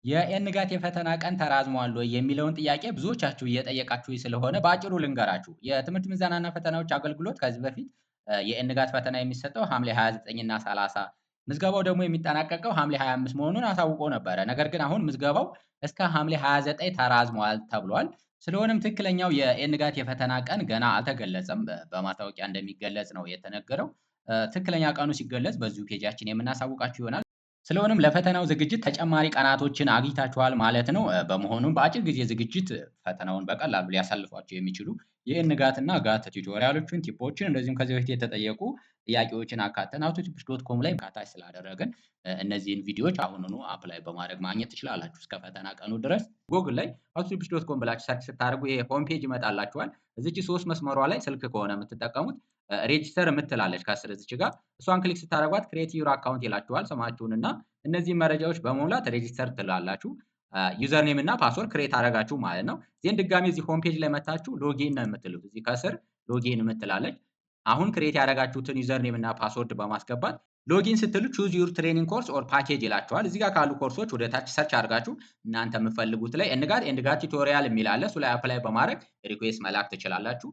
የኤንጋት የፈተና ቀን ተራዝሟል ወይ የሚለውን ጥያቄ ብዙዎቻችሁ እየጠየቃችሁኝ ስለሆነ በአጭሩ ልንገራችሁ። የትምህርት ምዘናና ፈተናዎች አገልግሎት ከዚህ በፊት የኤንጋት ፈተና የሚሰጠው ሐምሌ 29 እና 30 ምዝገባው ደግሞ የሚጠናቀቀው ሐምሌ 25 መሆኑን አሳውቆ ነበረ። ነገር ግን አሁን ምዝገባው እስከ ሐምሌ 29 ተራዝሟል ተብሏል። ስለሆነም ትክክለኛው የኤንጋት የፈተና ቀን ገና አልተገለጸም። በማስታወቂያ እንደሚገለጽ ነው የተነገረው። ትክክለኛ ቀኑ ሲገለጽ በዚሁ ፔጃችን የምናሳውቃችሁ ይሆናል። ስለሆነም ለፈተናው ዝግጅት ተጨማሪ ቀናቶችን አግኝታችኋል ማለት ነው። በመሆኑም በአጭር ጊዜ ዝግጅት ፈተናውን በቀላሉ ሊያሳልፏቸው የሚችሉ የንጋትና ጋት ቲዩቶሪያሎችን፣ ቲፖችን እንደዚሁም ከዚህ በፊት የተጠየቁ ጥያቄዎችን አካተን autotips.com ላይ ከታች ስላደረግን እነዚህን ቪዲዮዎች አሁኑኑ አፕላይ በማድረግ ማግኘት ትችላላችሁ። እስከ ፈተና ቀኑ ድረስ ጎግል ላይ autotips.com ብላችሁ ሰርች ስታደርጉ ይሄ ሆም ፔጅ ይመጣላችኋል። እዚች 3 መስመሯ ላይ ስልክ ከሆነ የምትጠቀሙት ሬጂስተር የምትላለች ከስር እዚች ጋር እሷን ክሊክ ስታደርጓት ክሬት ዩር አካውንት ይላችኋል። ስማችሁንና እነዚህን መረጃዎች በመሙላት ሬጂስተር ትላላችሁ። ዩዘር ኔም እና ፓስወርድ ክሬት አደረጋችሁ ማለት ነው። ዜን ድጋሚ እዚህ ሆም ፔጅ ላይ መታችሁ ሎጊን ነው የምትሉት። እዚህ ከስር ሎጊን የምትላለች አሁን ክሬት ያደረጋችሁትን ዩዘር ኔም እና ፓስወርድ በማስገባት ሎጊን ስትሉ ቹዝ ዩር ትሬኒንግ ኮርስ ኦር ፓኬጅ ይላችኋል። እዚህ ጋር ካሉ ኮርሶች ወደ ታች ሰርች አድርጋችሁ እናንተ የምትፈልጉት ላይ ኤንጋት ቲዩቶሪያል የሚል አለ። እሱ ላይ አፕላይ በማድረግ ሪኩዌስት መላክ ትችላላችሁ።